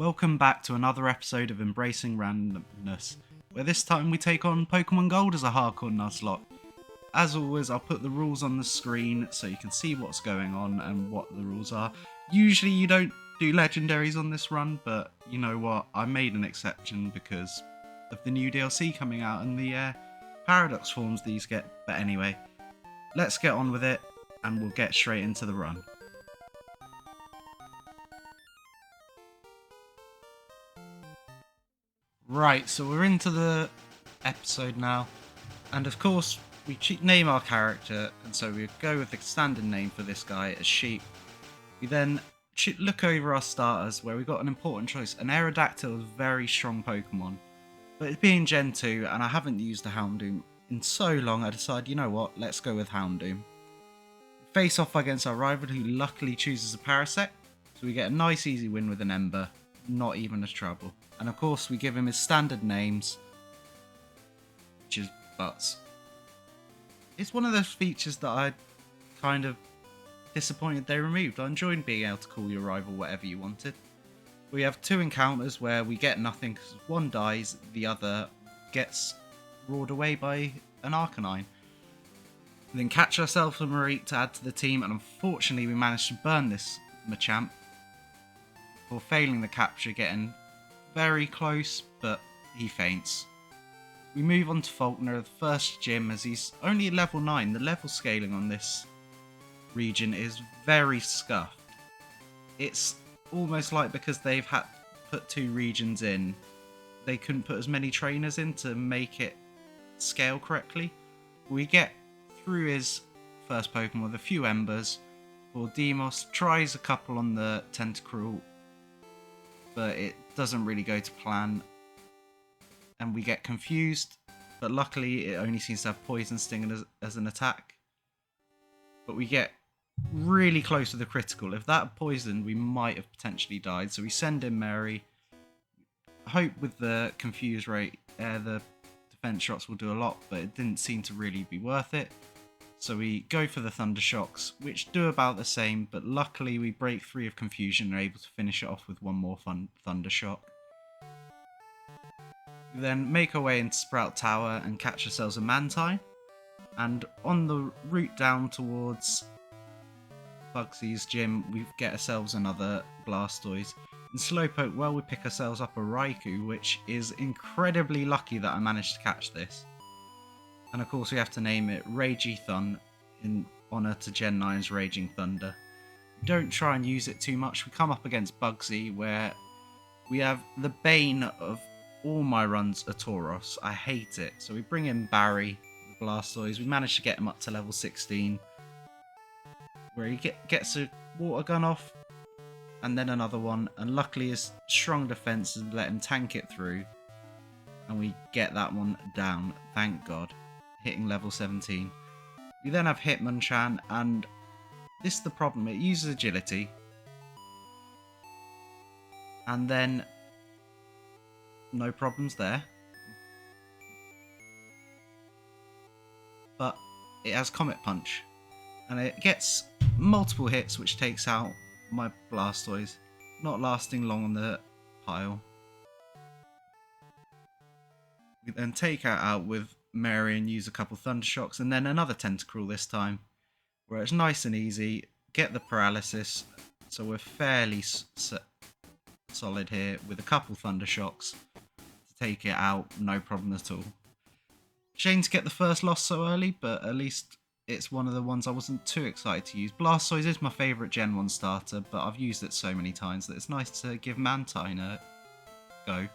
Welcome back to another episode of Embracing Randomness, where this time we take on Pokemon Gold as a hardcore Nuzlocke. As always, I'll put the rules on the screen so you can see what's going on and what the rules are. Usually you don't do legendaries on this run, but you know what, I made an exception because of the new DLC coming out and the paradox forms these get. But anyway, let's get on with it and we'll get straight into the run. Right, so we're into the episode now, and of course we name our character, and so we go with the standard name for this guy as Sheep. We then look over our starters, where we got an important choice. An Aerodactyl is a very strong Pokemon, but it's being Gen 2, and I haven't used a Houndoom in so long, I decided, you know what, let's go with Houndoom. Face off against our rival, who luckily chooses a Parasect, so we get a nice easy win with an Ember, not even a trouble. And of course we give him his standard names, which is Butts. It's one of those features that I kind of disappointed they removed. I enjoyed being able to call your rival whatever you wanted. We have two encounters where we get nothing because one dies, the other gets roared away by an Arcanine. We then catch ourselves a Mareep to add to the team, and unfortunately we managed to burn this Machamp before failing the capture, getting very close, but he faints. We move on to Faulkner, the first gym, as he's only at level 9. The level scaling on this region is very scuffed. It's almost like because they've had to put 2 regions in, they couldn't put as many trainers in to make it scale correctly. We get through his first Pokemon with a few Embers, or Demos tries a couple on the Tentacruel, but it doesn't really go to plan, and we get confused, but luckily it only seems to have Poison Sting as an attack. But we get really close to the critical. If that poisoned, we might have potentially died, so we send in Mary. Hope with the confuse rate, the defense shots will do a lot, but it didn't seem to really be worth it. So we go for the Thunder Shocks, which do about the same, but luckily we break 3 of Confusion and are able to finish it off with one more Thunder Shock. We then make our way into Sprout Tower and catch ourselves a Mantine, and on the route down towards Bugsy's gym we get ourselves another Blastoise. In Slowpoke, well, we pick ourselves up a Raikou, which is incredibly lucky that I managed to catch this. And of course we have to name it Ragethun in honour to Gen 9's Raging Thunder. We don't try and use it too much. We come up against Bugsy, where we have the bane of all my runs, a Tauros. I hate it. So we bring in Barry, the Blastoise. We manage to get him up to level 16, where he gets a water gun off, and then another one, and luckily his strong defense has let him tank it through, and we get that one down, thank God, hitting level 17. We then have Hitmonchan, and this is the problem, it uses agility, and then no problems there, but it has Comet Punch, and it gets multiple hits, which takes out my Blastoise, not lasting long on the pile. We then take it out with Mary and use a couple Thunder Shocks, and then another Tentacruel this time, where it's nice and easy, get the paralysis, so we're fairly solid here with a couple Thunder Shocks to take it out, no problem at all. Shame to get the first loss so early, but at least it's one of the ones I wasn't too excited to use. Blastoise is my favourite Gen 1 starter, but I've used it so many times that it's nice to give Mantine a go.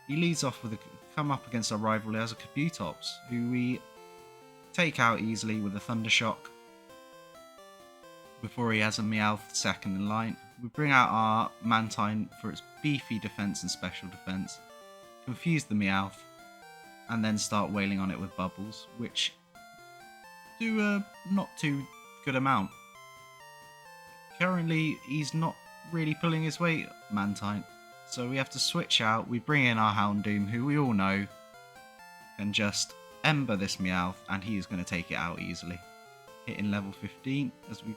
He leads off with come up against our rival who has a Kabutops, who we take out easily with a Thunder Shock before he has a Meowth second in line. We bring out our Mantine for its beefy defense and special defense, confuse the Meowth, and then start wailing on it with Bubbles, which do a not too good amount. Currently he's not really pulling his weight, Mantine, so we have to switch out. We bring in our Houndoom, who we all know can just Ember this Meowth, and he is going to take it out easily, hitting level 15 as we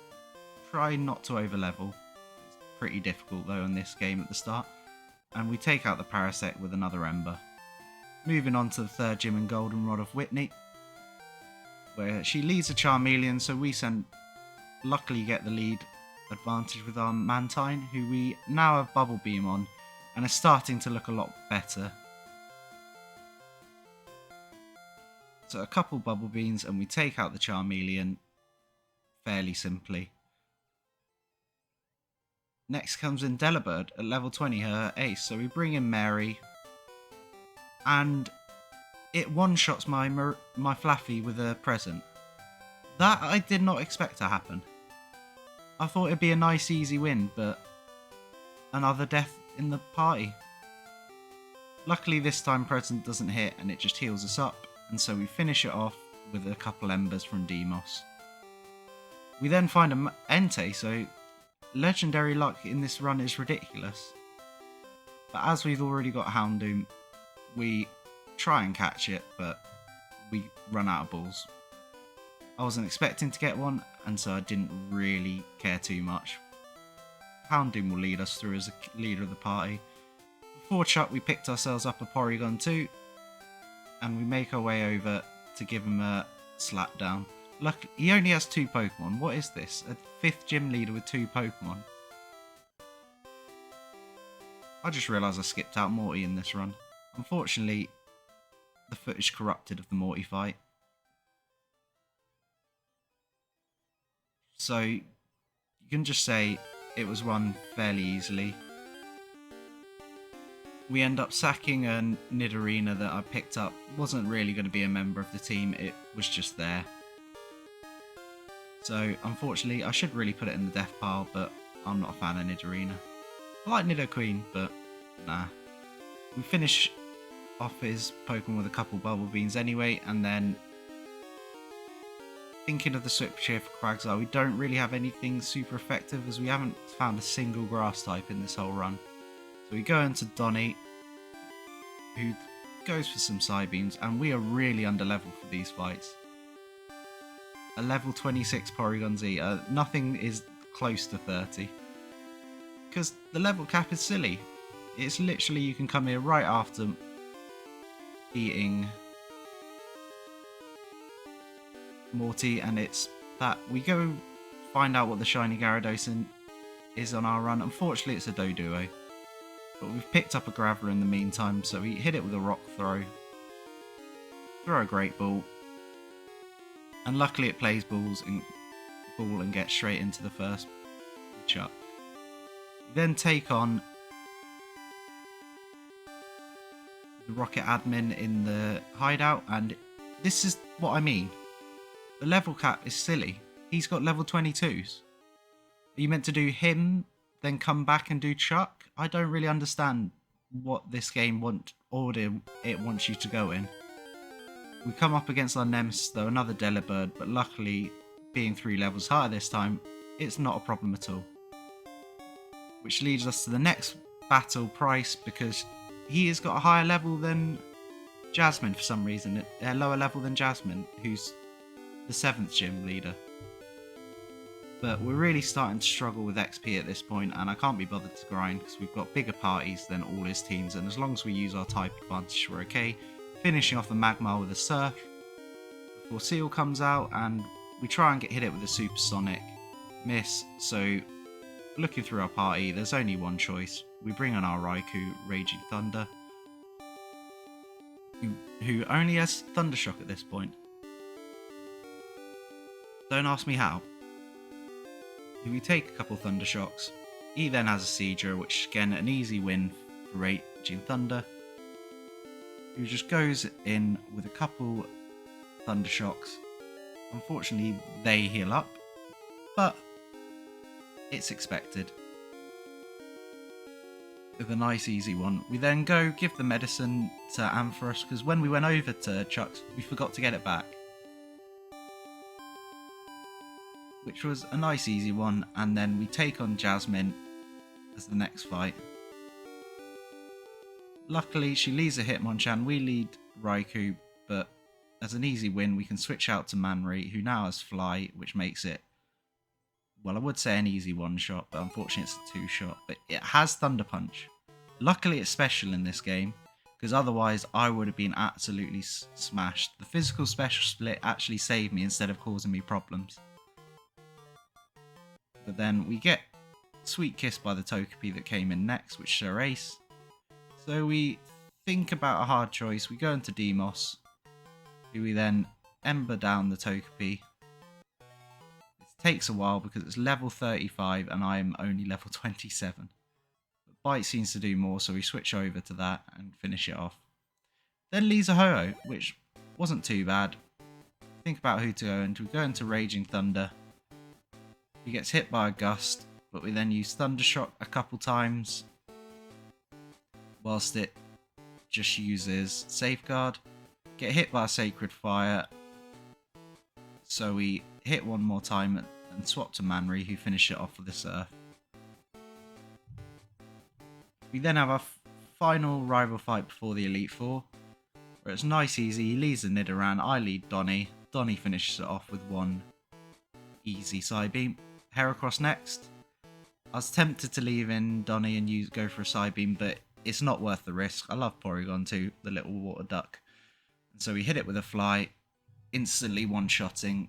try not to over level. pretty difficult though in this game at the start. And we take out the Parasect with another Ember. Moving on to the third gym in Goldenrod of Whitney, where she leads a Charmeleon, so we luckily get the lead advantage with our Mantine, who we now have Bubble Beam on, and is starting to look a lot better. So a couple Bubble Beams and we take out the Charmeleon fairly simply. Next comes in Delibird at level 20, her ace, so we bring in Mary, and it one-shots my Flaffy with a present. That I did not expect to happen. I thought it'd be a nice easy win, but another death in the party. Luckily this time present doesn't hit and it just heals us up, and so we finish it off with a couple embers from Demos. We then find an Entei, so legendary luck in this run is ridiculous. But as we've already got Houndoom, we try and catch it, but we run out of balls. I wasn't expecting to get one, and so I didn't really care too much. Houndoom will lead us through as a leader of the party. Before Chuck, we picked ourselves up a Porygon 2, and we make our way over to give him a slap down. Look, he only has 2 Pokemon. What is this? A 5th gym leader with 2 Pokemon. I just realised I skipped out Morty in this run. Unfortunately, the footage corrupted of the Morty fight. So, you can just say it was won fairly easily. We end up sacking a Nidorina that I picked up. Wasn't really going to be a member of the team, it was just there. So, unfortunately, I should really put it in the death pile, but I'm not a fan of Nidorina. I like Nidoqueen, but nah. We finish off his Pokemon with a couple Bubble Beans anyway, and then thinking of the switch here for Quagsire, we don't really have anything super effective as we haven't found a single grass type in this whole run. So we go into Donny, who goes for some Psybeams, and we are really under level for these fights. A level 26 Porygon Z, nothing is close to 30. Because the level cap is silly. It's literally, you can come here right after eating Morty, and it's that. We go find out what the shiny Gyarados is on our run. Unfortunately, it's a Doduo. But we've picked up a Graveler in the meantime, so we hit it with a Rock Throw. Throw a Great Ball. And luckily it plays ball and gets straight into the first Chuck. We then take on the Rocket Admin in the hideout, and this is what I mean. The level cap is silly. He's got level 22s. Are you meant to do him, then come back and do Chuck? I don't really understand what this game order it wants you to go in. We come up against our nemesis though, another Delibird, but luckily, being 3 levels higher this time, it's not a problem at all. Which leads us to the next battle, Price, because he has got a higher level than Jasmine for some reason, a lower level than Jasmine, who's the 7th gym leader. But we're really starting to struggle with XP at this point, and I can't be bothered to grind because we've got bigger parties than all his teams, and as long as we use our type advantage, we're okay. Finishing off the Magmar with a Surf before Seal comes out, and we try and hit it with a Supersonic. Miss, so looking through our party, there's only one choice. We bring on our Raikou, Raging Thunder, who only has Thundershock at this point. Don't ask me how. We take a couple Thundershocks. He then has a Seadra, which again an easy win for Raging Thunder, who just goes in with a couple Thundershocks. Unfortunately, they heal up, but it's expected. With a nice easy one. We then go give the medicine to Ampharos, because when we went over to Chuck's, we forgot to get it back. Which was a nice easy one, and then we take on Jasmine as the next fight. Luckily, she leads a Hitmonchan, we lead Raikou, but as an easy win, we can switch out to Manri, who now has Fly, which makes it well, I would say an easy one-shot, but unfortunately it's a two-shot. But it has Thunder Punch. Luckily it's special in this game, because otherwise I would have been absolutely smashed. The physical special split actually saved me instead of causing me problems. But then we get Sweet Kiss by the Togepi that came in next, which is our ace. So we think about a hard choice. We go into Demos, who we then Ember down the Togepi. It takes a while because it's level 35 and I am only level 27. But Bite seems to do more, so we switch over to that and finish it off. Then Lisa Ho-Oh, which wasn't too bad. Think about who to go into. We go into Raging Thunder. He gets hit by a Gust, but we then use Thundershock a couple times, whilst it just uses Safeguard. Get hit by a Sacred Fire, so we hit one more time and swap to Manry, who finished it off with the Surf. We then have our final rival fight before the Elite Four, where it's nice easy. He leads the Nidoran, I lead Donny. Donny finishes it off with one easy Psybeam. Heracross next. I was tempted to leave in Donny and go for a Psybeam, but it's not worth the risk. I love Porygon too, the little water duck. And so we hit it with a Fly, instantly one-shotting.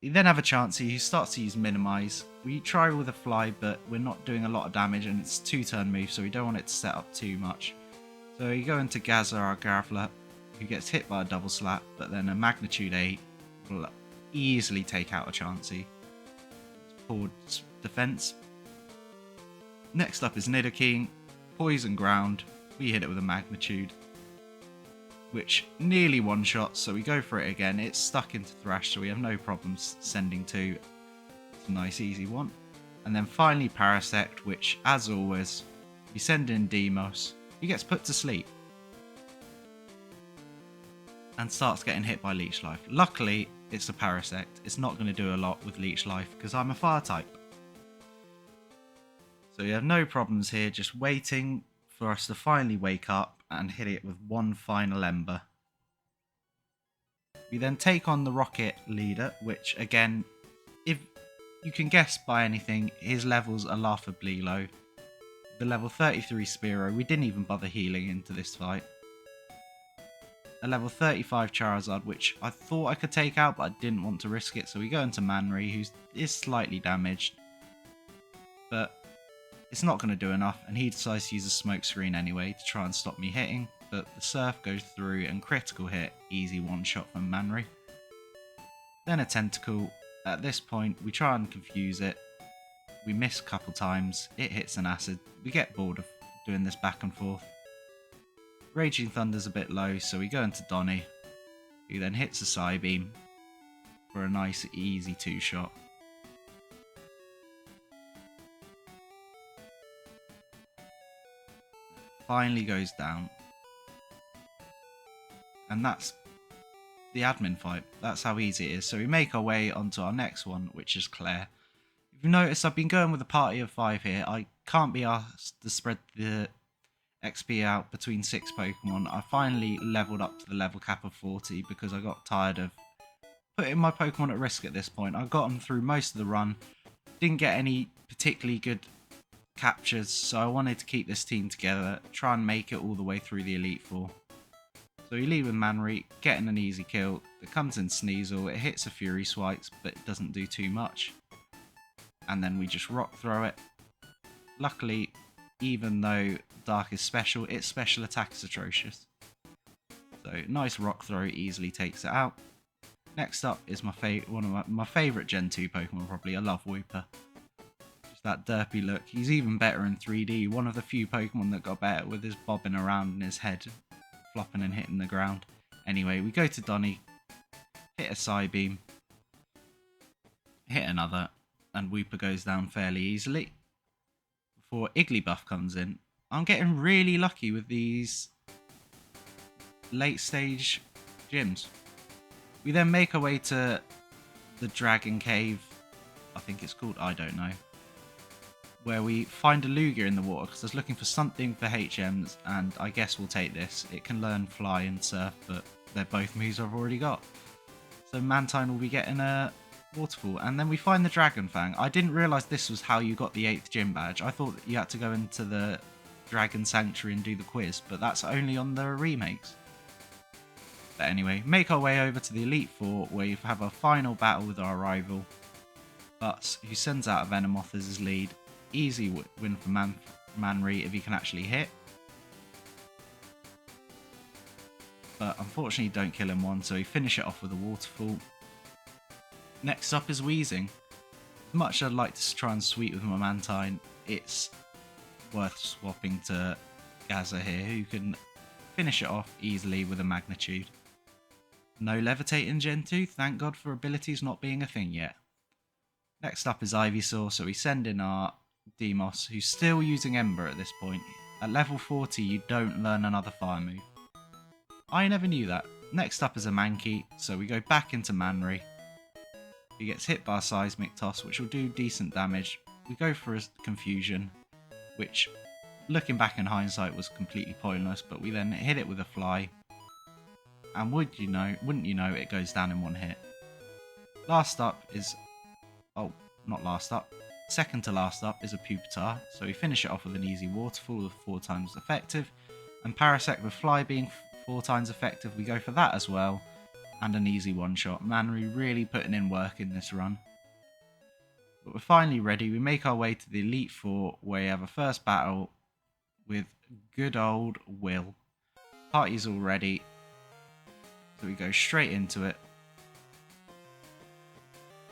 You then have a chance. He starts to use Minimize. We try with a Fly, but we're not doing a lot of damage, and it's a two-turn move, so we don't want it to set up too much. So you go into Gaza, our Graveler, who gets hit by a double slap, but then a Magnitude 8 will easily take out a Chansey. Poor defense. Next up is Nidoking, Poison Ground. We hit it with a Magnitude, which nearly one-shots, so we go for it again. It's stuck into Thrash, so we have no problems sending two. It's a nice easy one. And then finally Parasect, which, as always, we send in Demos. He gets put to sleep and starts getting hit by Leech Life. Luckily, it's a Parasect. It's not going to do a lot with Leech Life because I'm a Fire type. So we have no problems here, just waiting for us to finally wake up and hit it with one final Ember. We then take on the Rocket Leader, which again, if you can guess by anything, his levels are laughably low. The level 33 Spearow, we didn't even bother healing into this fight. A level 35 Charizard, which I thought I could take out, but I didn't want to risk it, so we go into Manry, who is slightly damaged. But it's not going to do enough, and he decides to use a Smoke Screen anyway to try and stop me hitting, but the Surf goes through and critical hit, easy one shot from Manry. Then a Tentacle. At this point, we try and confuse it. We miss a couple times, it hits an Acid. We get bored of doing this back and forth. Raging Thunder's a bit low, so we go into Donny, who then hits a Psybeam for a nice easy two-shot. Finally goes down. And that's the admin fight. That's how easy it is. So we make our way onto our next one, which is Claire. If you notice, I've been going with a party of 5 here. I can't be asked to spread the XP out between 6 Pokemon. I finally leveled up to the level cap of 40 because I got tired of putting my Pokemon at risk at this point. I got them through most of the run. Didn't get any particularly good captures, so I wanted to keep this team together, try and make it all the way through the Elite Four. So we lead with Manry, getting an easy kill. It comes in Sneasel, it hits a Fury Swipes, but it doesn't do too much. And then we just Rock Throw it. Luckily, even though Dark is special, its special attack is atrocious. So nice Rock Throw, easily takes it out. Next up is one of my favourite Gen 2 Pokemon probably. I love Wooper. Just that derpy look. He's even better in 3D. One of the few Pokemon that got better with his bobbing around in his head, flopping and hitting the ground. Anyway, we go to Donny, hit a Psybeam, hit another, and Wooper goes down fairly easily. Before Igglybuff comes in. I'm getting really lucky with these late stage gyms. We then make our way to the Dragon Cave, I think it's called, I don't know, where we find a Lugia in the water because I was looking for something for HMs, and I guess we'll take this. It can learn Fly and Surf, but they're both moves I've already got. So Mantine will be getting a waterfall, and then we find the Dragon Fang. I didn't realise this was how you got the 8th gym badge. I thought you had to go into the Dragon Sanctuary and do the quiz, but that's only on the remakes. But anyway, make our way over to the Elite Four, where you have a final battle with our rival, Butts, who sends out a Venomoth as his lead. Easy win for Manry if he can actually hit. But unfortunately don't kill him one, so we finish it off with a waterfall. Next up is Wheezing. As much as I'd like to try and sweep with my Mantine, it's worth swapping to Gaza here, who can finish it off easily with a Magnitude. No Levitating Gen 2, thank God for abilities not being a thing yet. Next up is Ivysaur, so we send in our Demos, who's still using Ember at this point. At level 40 you don't learn another fire move. I never knew that. Next up is a Mankey, so we go back into Manry. He gets hit by a Seismic Toss, which will do decent damage. We go for a Confusion, which, looking back in hindsight, was completely pointless, but we then hit it with a Fly. And wouldn't you know, it goes down in one hit. Last up is... oh, not last up. Second to last up is a Pupitar, so we finish it off with an easy Waterfall with 4 times effective. And Parasect with Fly being 4 times effective, we go for that as well. And an easy one-shot. Manry really putting in work in this run. But we're finally ready. We make our way to the Elite Four, where we have a first battle with good old Will. Party's all ready, so we go straight into it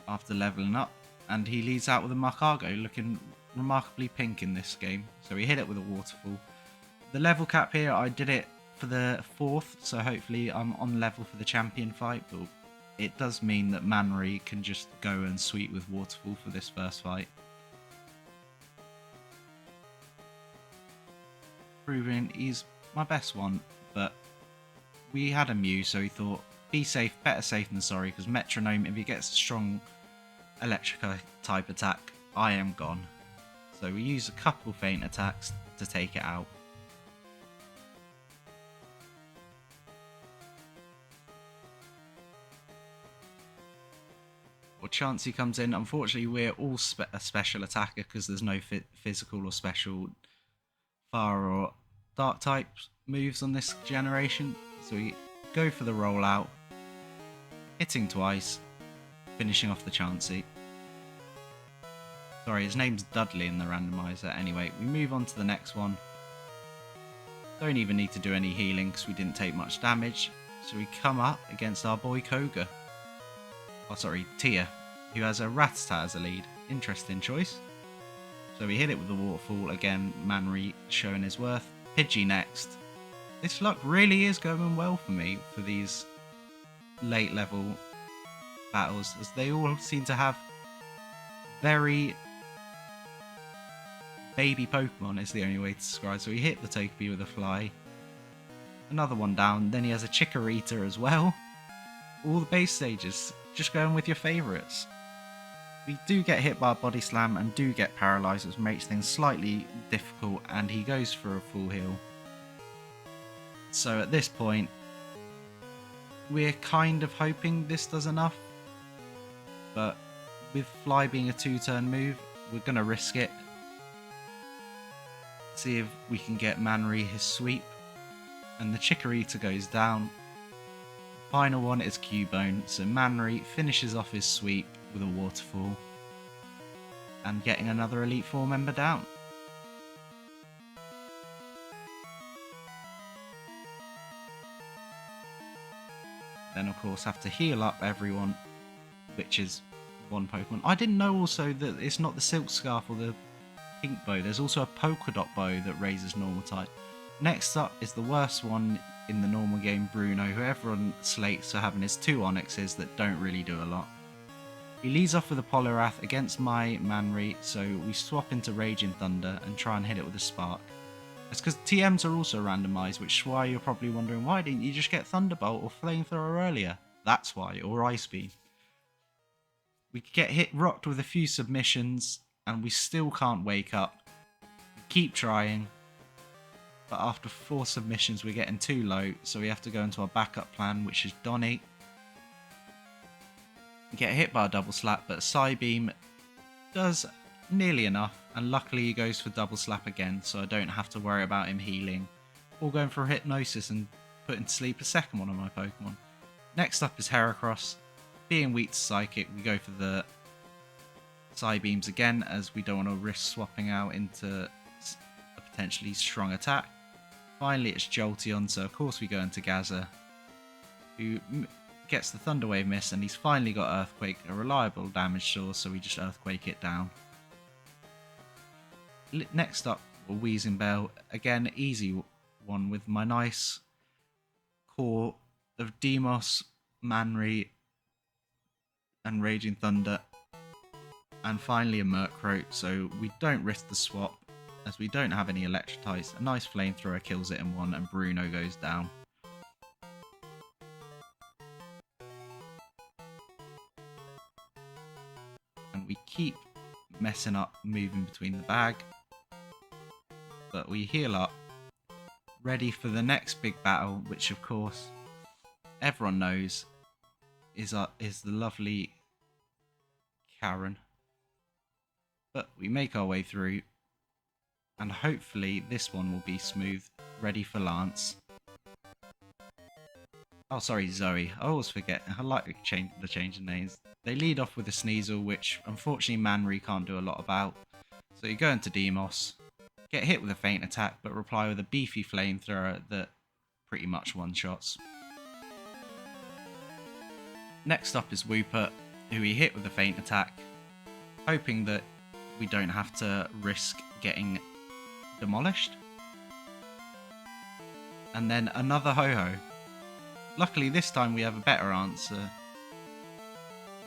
after leveling up, and he leads out with a Macargo, looking remarkably pink in this game. So we hit it with a waterfall. The level cap here, I did it for the 4th, so hopefully I'm on level for the champion fight, but it does mean that Manry can just go and sweep with waterfall for this first fight. Proving he's my best one, but we had a Mew, so he thought, be safe, better safe than sorry, because Metronome, if he gets a strong Electrica type attack, I am gone. So we use a couple feint attacks to take it out. Well, Chansey comes in. Unfortunately, we're all a special attacker because there's no physical or special fire or dark type moves on this generation. So we go for the rollout, hitting twice, finishing off the Chansey. Sorry, his name's Dudley in the randomizer. Anyway, we move on to the next one. Don't even need to do any healing because we didn't take much damage. So we come up against our boy Koga. Oh, sorry, Tia, who has a Rattata as a lead. Interesting choice. So we hit it with the waterfall. Again, Manry showing his worth. Pidgey next. This luck really is going well for me for these late level battles, as they all seem to have very baby Pokemon is the only way to describe. So he hit the Togepi with a Fly. Another one down. Then he has a Chikorita as well. All the base stages. Just going with your favourites. We do get hit by a Body Slam and do get paralysed, which makes things slightly difficult, and he goes for a full heal. So at this point, we're kind of hoping this does enough, but with Fly being a 2-turn move, we're going to risk it. See if we can get Manry his sweep, and the Chikorita goes down. Final one is Cubone, so Manry finishes off his sweep with a waterfall and getting another Elite Four member down. Then of course have to heal up everyone, which is one Pokemon. I didn't know also that it's not the Silk Scarf or the Pink Bow, there's also a Polka Dot Bow that raises normal type. Next up is the worst one in the normal game, Bruno, who everyone slates for having his 2 Onyxes that don't really do a lot. He leads off with a Poliwrath against my Manry, so we swap into Raging Thunder and try and hit it with a Spark. That's because TMs are also randomised, which is why you're probably wondering, why didn't you just get Thunderbolt or Flamethrower earlier? That's why, or Ice Beam. We get rocked with a few submissions, and we still can't wake up. We keep trying. But after 4 submissions we're getting too low, so we have to go into our backup plan, which is Donny. get hit by a double slap, but Psybeam does nearly enough, and luckily he goes for double slap again, so I don't have to worry about him healing or going for a hypnosis and putting to sleep a second one of my Pokemon. Next up is Heracross. Being weak to Psychic, we go for the Psybeams again, as we don't want to risk swapping out into a potentially strong attack. Finally, it's Jolteon, so of course we go into Gaza, who gets the Thunder Wave miss, and he's finally got Earthquake, a reliable damage source, so we just Earthquake it down. Next up, Weezingale, again easy one with my nice core of Demos, Manry, and Raging Thunder, and finally a Murkrow, so we don't risk the swap as we don't have any Electrotypes. A nice Flamethrower kills it in one, and Bruno goes down. And we keep messing up moving between the bag, but we heal up, ready for the next big battle, which of course everyone knows is the lovely Karen. But we make our way through, and hopefully this one will be smooth. Ready for Lance. Oh, sorry, Zoe. I always forget. I like the change in names. They lead off with a Sneasel, which unfortunately Manry can't do a lot about. So you go into Demos, get hit with a feint attack, but reply with a beefy Flamethrower that pretty much one-shots. Next up is Wooper, who we hit with a feint attack, hoping that we don't have to risk getting demolished. And then another Ho-Ho. Luckily this time we have a better answer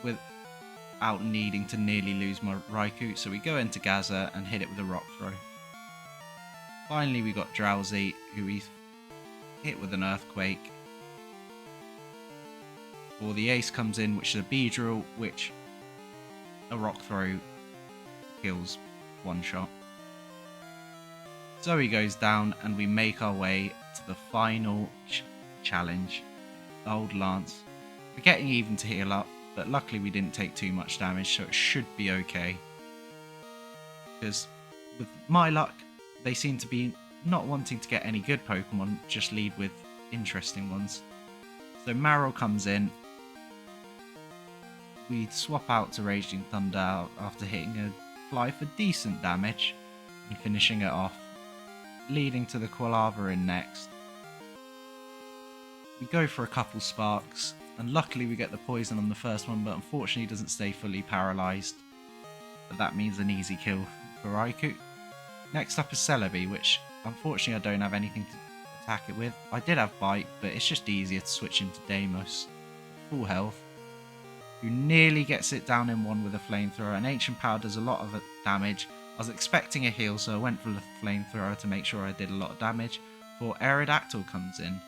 without needing to nearly lose my Raikou, so we go into Gaza and hit it with a Rock Throw. Finally we got Drowsy, who we hit with an Earthquake. Or the Ace comes in, which is a Beedrill, which a Rock Throw kills one shot. Zoe goes down, and we make our way to the final challenge. Old Lance. We're getting even to heal up, but luckily we didn't take too much damage, so it should be okay. Because with my luck, they seem to be not wanting to get any good Pokemon, just lead with interesting ones. So Marill comes in. We swap out to Raging Thunder after hitting a Fly for decent damage and finishing it off, leading to the Quilava in next. We go for a couple Sparks, and luckily we get the poison on the first one, but unfortunately doesn't stay fully paralysed. But that means an easy kill for Raikou. Next up is Celebi, which unfortunately I don't have anything to attack it with. I did have Bite, but it's just easier to switch into Deimos, full health, who nearly gets it down in one with a Flamethrower, and Ancient Power does a lot of damage. I was expecting a heal, so I went for the Flamethrower to make sure I did a lot of damage, before Aerodactyl comes in.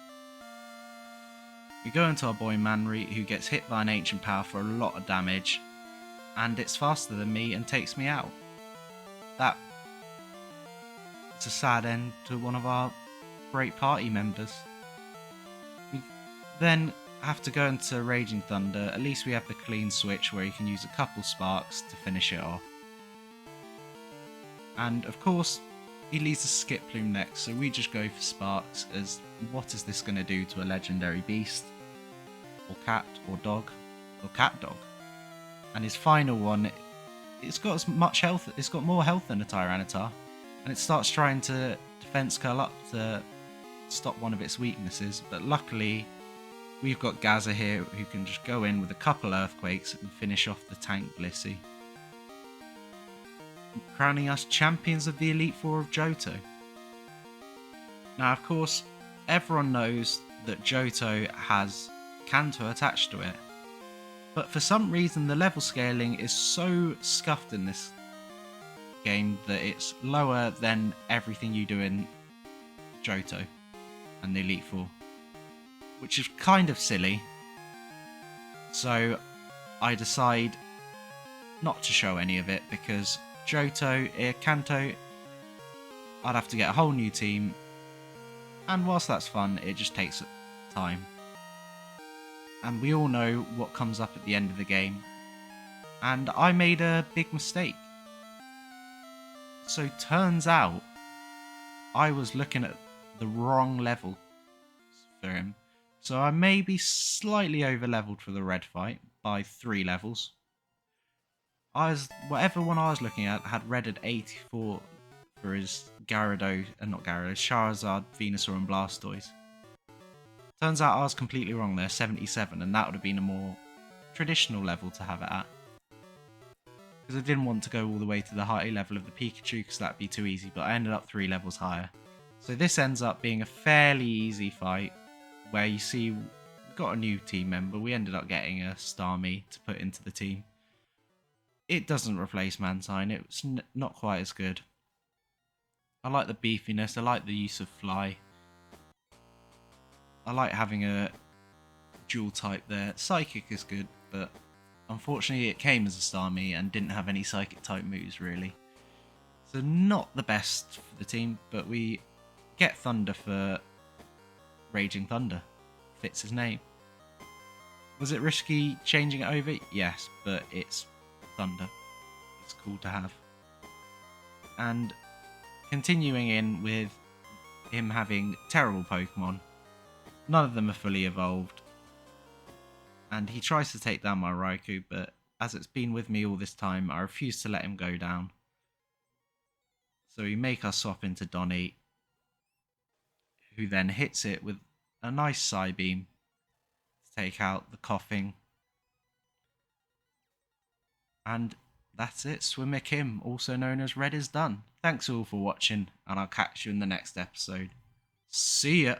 We go into our boy Manry, who gets hit by an Ancient Power for a lot of damage, and it's faster than me and takes me out. It's a sad end to one of our great party members. We then have to go into Raging Thunder. At least we have the clean switch where you can use a couple Sparks to finish it off. And of course, he leads a Skip Plume next, so we just go for Sparks, as what is this going to do to a legendary beast? Or cat, or dog, or cat dog? And his final one, it's got as much health, it's got more health than a Tyranitar, and it starts trying to defense curl up to stop one of its weaknesses, but luckily we've got Gaza here who can just go in with a couple Earthquakes and finish off the tank Blissey, crowning us champions of the Elite Four of Johto. Now of course, everyone knows that Johto has Kanto attached to it, but for some reason the level scaling is so scuffed in this game that it's lower than everything you do in Johto and the Elite Four, which is kind of silly. So I decide not to show any of it, because Johto, Kanto, I'd have to get a whole new team, and whilst that's fun, it just takes time. and we all know what comes up at the end of the game. And I made a big mistake. So turns out I was looking at the wrong level for him. So I may be slightly over leveled for the red fight by 3 levels. Whatever one I was looking at had red at 84 for his Charizard, Venusaur and Blastoise. Turns out I was completely wrong there, 77, and that would have been a more traditional level to have it at. Because I didn't want to go all the way to the high level of the Pikachu because that'd be too easy, but I ended up 3 levels higher. So this ends up being a fairly easy fight where you see we've got a new team member. We ended up getting a Starmie to put into the team. It doesn't replace Mantine, it's not quite as good. I like the beefiness, I like the use of Fly. I like having a dual type there. Psychic is good, but unfortunately it came as a Starmie and didn't have any Psychic type moves really. So not the best for the team, but we get Thunder for Raging Thunder. Fits his name. Was it risky changing it over? Yes, but it's Thunder. It's cool to have. And continuing in with him having terrible Pokemon. None of them are fully evolved. And he tries to take down my Raikou, but as it's been with me all this time, I refuse to let him go down. So we make us swap into Donny, who then hits it with a nice Psybeam to take out the coughing. And that's it, Swimmer Kim, also known as Red, is done. Thanks all for watching, and I'll catch you in the next episode. See ya!